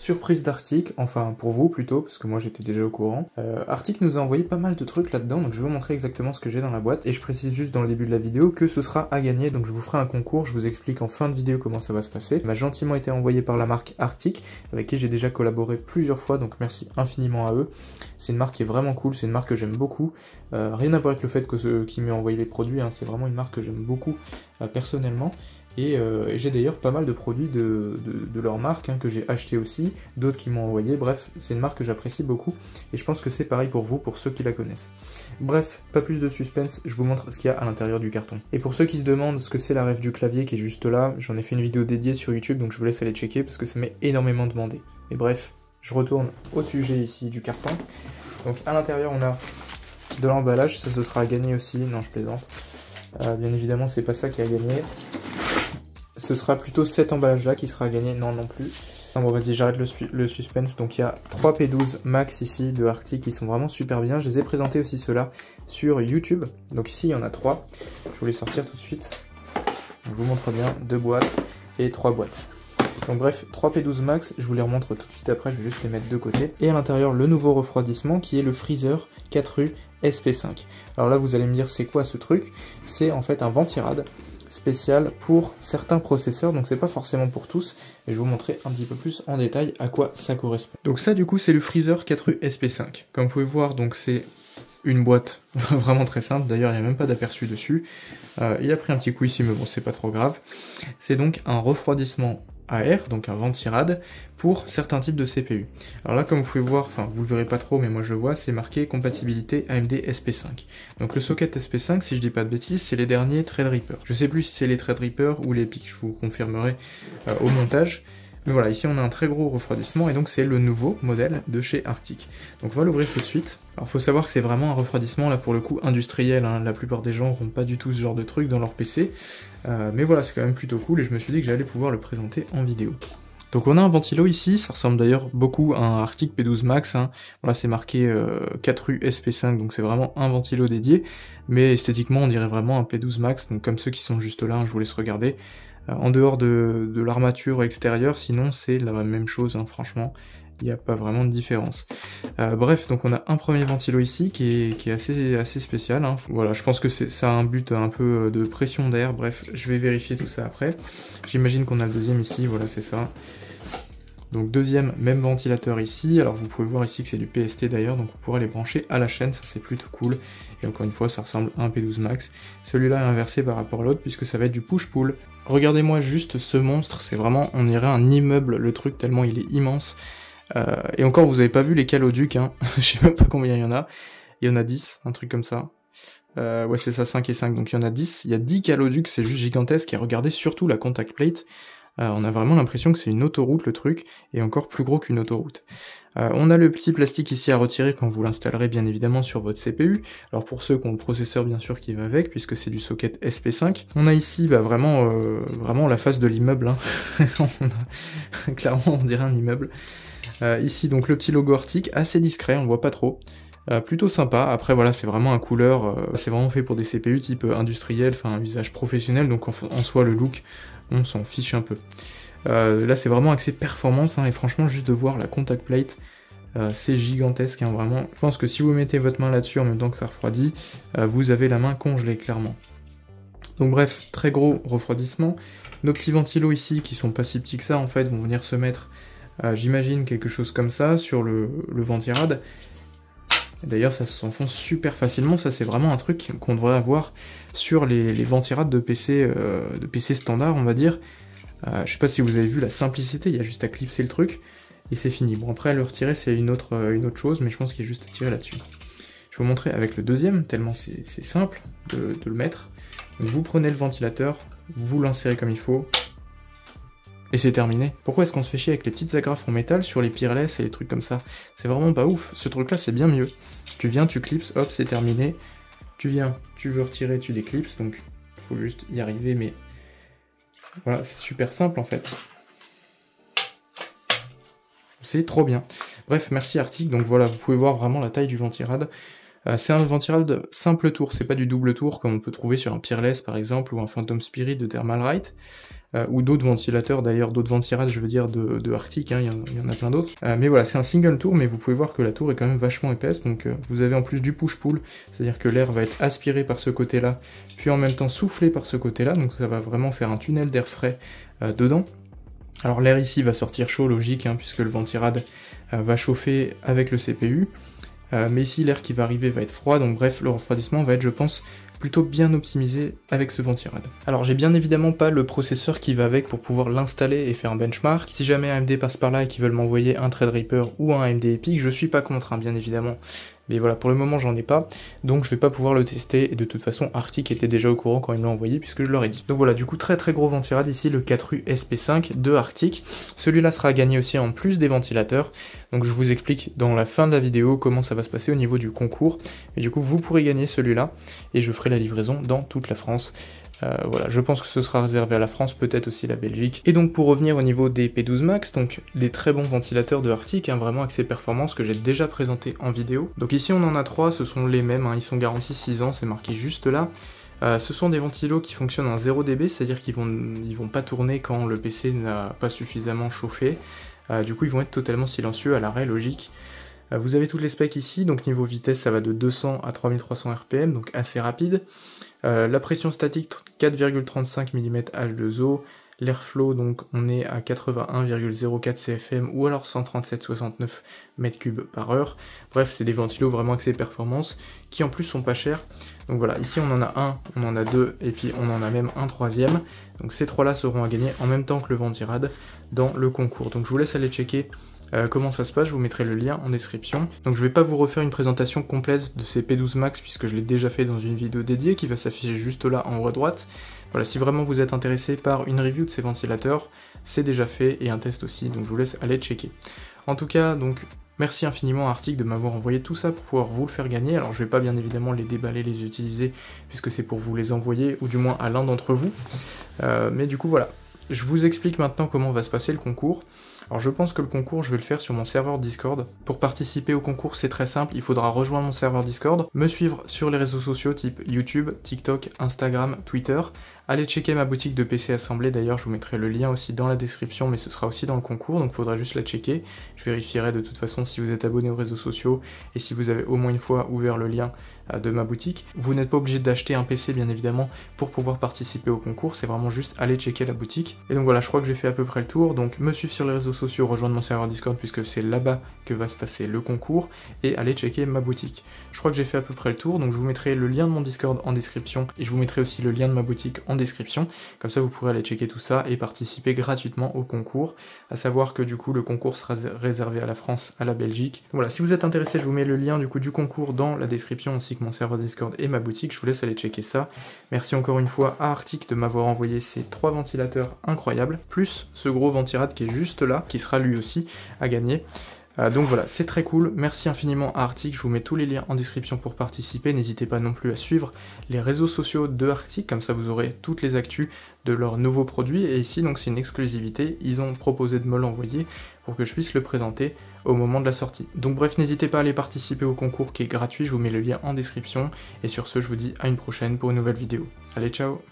Surprise d'Arctic, enfin pour vous plutôt, parce que moi j'étais déjà au courant. Arctic nous a envoyé pas mal de trucs là-dedans, donc je vais vous montrer exactement ce que j'ai dans la boîte. Et je précise juste dans le début de la vidéo que ce sera à gagner, donc je vous ferai un concours, je vous explique en fin de vidéo comment ça va se passer. Il m'a gentiment été envoyé par la marque Arctic, avec qui j'ai déjà collaboré plusieurs fois, donc merci infiniment à eux. C'est une marque qui est vraiment cool, c'est une marque que j'aime beaucoup. Rien à voir avec le fait que qui m'ait envoyé les produits, hein, c'est vraiment une marque que j'aime beaucoup personnellement. Et j'ai d'ailleurs pas mal de produits de leur marque hein, que j'ai acheté aussi, d'autres qui m'ont envoyé, bref, c'est une marque que j'apprécie beaucoup, et je pense que c'est pareil pour vous, pour ceux qui la connaissent. Bref, pas plus de suspense, je vous montre ce qu'il y a à l'intérieur du carton. Et pour ceux qui se demandent ce que c'est la ref du clavier qui est juste là, j'en ai fait une vidéo dédiée sur YouTube, donc je vous laisse aller checker, parce que ça m'est énormément demandé. Et bref, je retourne au sujet ici du carton. Donc à l'intérieur on a de l'emballage, ça ce sera à gagner aussi, non je plaisante. Bien évidemment c'est pas ça qui a gagné. Ce sera plutôt cet emballage là qui sera à gagner, non plus. Non, bon vas-y j'arrête le suspense, donc il y a 3 P12 Max ici de Arctic qui sont vraiment super bien, je les ai présentés aussi ceux-là sur YouTube, donc ici il y en a 3, je vais les sortir tout de suite, je vous montre bien, 2 boîtes et 3 boîtes. Donc bref, 3 P12 Max, je vous les remontre tout de suite après, je vais juste les mettre de côté. Et à l'intérieur, le nouveau refroidissement qui est le Freezer 4U SP5. Alors là, vous allez me dire, c'est quoi ce truc? C'est en fait un ventirad spécial pour certains processeurs, donc c'est pas forcément pour tous, et je vais vous montrer un petit peu plus en détail à quoi ça correspond. Donc ça, du coup, c'est le Freezer 4U SP5. Comme vous pouvez voir, donc c'est une boîte vraiment très simple, d'ailleurs il n'y a même pas d'aperçu dessus. Il a pris un petit coup ici, mais bon, c'est pas trop grave. C'est donc un refroidissement à air, donc un ventirad, pour certains types de CPU. Alors là, comme vous pouvez voir, enfin vous le verrez pas trop, mais moi je le vois, c'est marqué compatibilité AMD SP5. Donc le socket SP5, si je dis pas de bêtises, c'est les derniers Threadripper. Je sais plus si c'est les Threadripper ou les PIC, je vous confirmerai au montage. Mais voilà, ici on a un très gros refroidissement et donc c'est le nouveau modèle de chez Arctic. Donc on va l'ouvrir tout de suite. Alors faut savoir que c'est vraiment un refroidissement là pour le coup industriel, hein. La plupart des gens n'auront pas du tout ce genre de truc dans leur PC. Mais voilà, c'est quand même plutôt cool et je me suis dit que j'allais pouvoir le présenter en vidéo. Donc on a un ventilo ici, ça ressemble d'ailleurs beaucoup à un Arctic P12 Max, hein. Voilà, c'est marqué 4U SP5, donc c'est vraiment un ventilo dédié, mais esthétiquement on dirait vraiment un P12 Max, donc comme ceux qui sont juste là, hein, je vous laisse regarder. En dehors de l'armature extérieure, sinon c'est la même chose, hein, franchement, il n'y a pas vraiment de différence. Bref, donc on a un premier ventilo ici qui est assez spécial, hein. Voilà, je pense que ça a un but un peu de pression d'air, bref, je vais vérifier tout ça après. J'imagine qu'on a le deuxième ici, voilà c'est ça. Donc deuxième, même ventilateur ici, alors vous pouvez voir ici que c'est du PST d'ailleurs, donc on pourra les brancher à la chaîne, ça c'est plutôt cool. Et encore une fois, ça ressemble à un P12 Max. Celui-là est inversé par rapport à l'autre, puisque ça va être du push-pull. Regardez-moi juste ce monstre, c'est vraiment, on dirait un immeuble, le truc, tellement il est immense. Et encore, vous avez pas vu les caloducs, hein. Je sais même pas combien il y en a. Il y en a 10, un truc comme ça. Ouais, c'est ça, 5 et 5, donc il y en a 10. Il y a 10 caloducs, c'est juste gigantesque, et regardez surtout la contact plate. On a vraiment l'impression que c'est une autoroute le truc, et encore plus gros qu'une autoroute. On a le petit plastique ici à retirer quand vous l'installerez bien évidemment sur votre CPU, alors pour ceux qui ont le processeur bien sûr qui va avec, puisque c'est du socket SP5. On a ici vraiment la face de l'immeuble, hein. Clairement on dirait un immeuble. Ici donc le petit logo Arctic, assez discret, on le voit pas trop. Plutôt sympa, après voilà c'est vraiment un couleur, c'est vraiment fait pour des CPU type industriel, enfin un usage professionnel, donc en soi le look on s'en fiche un peu. Là c'est vraiment axé performance, hein, et franchement juste de voir la contact plate, c'est gigantesque, hein, vraiment. Je pense que si vous mettez votre main là-dessus en même temps que ça refroidit, vous avez la main congelée clairement. Donc bref, très gros refroidissement. Nos petits ventilos ici, qui sont pas si petits que ça en fait, vont venir se mettre, j'imagine quelque chose comme ça, sur le ventirad. D'ailleurs ça s'enfonce super facilement, ça c'est vraiment un truc qu'on devrait avoir sur les ventirades de PC standard on va dire. Je sais pas si vous avez vu la simplicité, il y a juste à clipser le truc et c'est fini. Bon après le retirer c'est une autre chose, mais je pense qu'il y a juste à tirer là-dessus. Je vais vous montrer avec le deuxième, tellement c'est simple de le mettre. Donc vous prenez le ventilateur, vous l'insérez comme il faut, et c'est terminé. Pourquoi est-ce qu'on se fait chier avec les petites agrafes en métal sur les peerless et les trucs comme ça? C'est vraiment pas ouf. Ce truc là c'est bien mieux. Tu viens, tu clipses, hop c'est terminé. Tu viens, tu veux retirer, tu déclipses, donc faut juste y arriver, mais voilà, c'est super simple en fait. C'est trop bien. Bref, merci Arctic, donc voilà, vous pouvez voir vraiment la taille du ventirad. C'est un ventirad simple tour, c'est pas du double tour comme on peut trouver sur un Peerless par exemple, ou un Phantom Spirit de Thermalright, ou d'autres ventilateurs d'ailleurs, d'autres ventirades je veux dire de Arctic, hein, il y en a plein d'autres. Mais voilà, c'est un single tour, mais vous pouvez voir que la tour est quand même vachement épaisse, donc vous avez en plus du push-pull, c'est-à-dire que l'air va être aspiré par ce côté-là, puis en même temps soufflé par ce côté-là, donc ça va vraiment faire un tunnel d'air frais dedans. Alors l'air ici va sortir chaud, logique, hein, puisque le ventirad va chauffer avec le CPU, mais ici l'air qui va arriver va être froid, donc bref, le refroidissement va être, je pense, plutôt bien optimisé avec ce ventirad. Alors j'ai bien évidemment pas le processeur qui va avec pour pouvoir l'installer et faire un benchmark. Si jamais AMD passe par là et qu'ils veulent m'envoyer un Threadripper ou un AMD EPIC, je suis pas contre, hein, bien évidemment. Mais voilà, pour le moment j'en ai pas, donc je vais pas pouvoir le tester, et de toute façon Arctic était déjà au courant quand ils me l'ont envoyé puisque je leur ai dit. Donc voilà, du coup très gros ventirad ici, le 4U SP5 de Arctic. Celui-là sera gagné aussi en plus des ventilateurs, donc je vous explique dans la fin de la vidéo comment ça va se passer au niveau du concours, et du coup vous pourrez gagner celui-là, et je ferai la livraison dans toute la France. Voilà, je pense que ce sera réservé à la France, peut-être aussi la Belgique. Et donc pour revenir au niveau des P12 Max, donc les très bons ventilateurs de Arctic, hein, vraiment axés performance que j'ai déjà présenté en vidéo. Donc ici on en a 3, ce sont les mêmes, hein, ils sont garantis 6 ans, c'est marqué juste là. Ce sont des ventilos qui fonctionnent en 0 dB, c'est-à-dire qu'ils vont pas tourner quand le PC n'a pas suffisamment chauffé. Du coup ils vont être totalement silencieux à l'arrêt, logique. Vous avez toutes les specs ici, donc niveau vitesse ça va de 200 à 3300 RPM, donc assez rapide. La pression statique 4,35 mm H2O, l'airflow donc on est à 81,04 CFM ou alors 137,69 m3 par heure. Bref, c'est des ventilos vraiment axés performance qui en plus sont pas chers. Donc voilà, ici on en a un, on en a deux et puis on en a même un troisième. Donc ces trois là seront à gagner en même temps que le ventirad dans le concours. Donc je vous laisse aller checker comment ça se passe, je vous mettrai le lien en description. Donc je vais pas vous refaire une présentation complète de ces P12 Max puisque je l'ai déjà fait dans une vidéo dédiée qui va s'afficher juste là en haut à droite. Voilà, si vraiment vous êtes intéressé par une review de ces ventilateurs, c'est déjà fait, et un test aussi, donc je vous laisse aller checker. En tout cas, donc merci infiniment à Arctic de m'avoir envoyé tout ça pour pouvoir vous le faire gagner. Alors je vais pas bien évidemment les déballer, les utiliser, puisque c'est pour vous les envoyer, ou du moins à l'un d'entre vous. Mais du coup voilà, je vous explique maintenant comment va se passer le concours. Alors je pense que le concours, je vais le faire sur mon serveur Discord. Pour participer au concours, c'est très simple, il faudra rejoindre mon serveur Discord, me suivre sur les réseaux sociaux type YouTube, TikTok, Instagram, Twitter. Allez checker ma boutique de PC assemblée, d'ailleurs je vous mettrai le lien aussi dans la description, mais ce sera aussi dans le concours, donc il faudra juste la checker. Je vérifierai de toute façon si vous êtes abonné aux réseaux sociaux et si vous avez au moins une fois ouvert le lien de ma boutique. Vous n'êtes pas obligé d'acheter un PC bien évidemment pour pouvoir participer au concours, c'est vraiment juste aller checker la boutique. Et donc voilà, je crois que j'ai fait à peu près le tour, donc me suivre sur les réseaux sociaux, rejoindre mon serveur Discord puisque c'est là-bas que va se passer le concours, et aller checker ma boutique. Je crois que j'ai fait à peu près le tour, donc je vous mettrai le lien de mon Discord en description, et je vous mettrai aussi le lien de ma boutique en description, comme ça vous pourrez aller checker tout ça et participer gratuitement au concours, à savoir que du coup le concours sera réservé à la France, à la Belgique. Donc voilà, si vous êtes intéressé, je vous mets le lien du coup du concours dans la description, ainsi que mon serveur Discord et ma boutique, je vous laisse aller checker ça. Merci encore une fois à Arctic de m'avoir envoyé ces 3 ventilateurs incroyables, plus ce gros ventirad qui est juste là, qui sera lui aussi à gagner. Donc voilà, c'est très cool, merci infiniment à Arctic, je vous mets tous les liens en description pour participer, n'hésitez pas non plus à suivre les réseaux sociaux de Arctic, comme ça vous aurez toutes les actus de leurs nouveaux produits, et ici donc c'est une exclusivité, ils ont proposé de me l'envoyer pour que je puisse le présenter au moment de la sortie. Donc bref, n'hésitez pas à aller participer au concours qui est gratuit, je vous mets le lien en description, et sur ce je vous dis à une prochaine pour une nouvelle vidéo. Allez, ciao!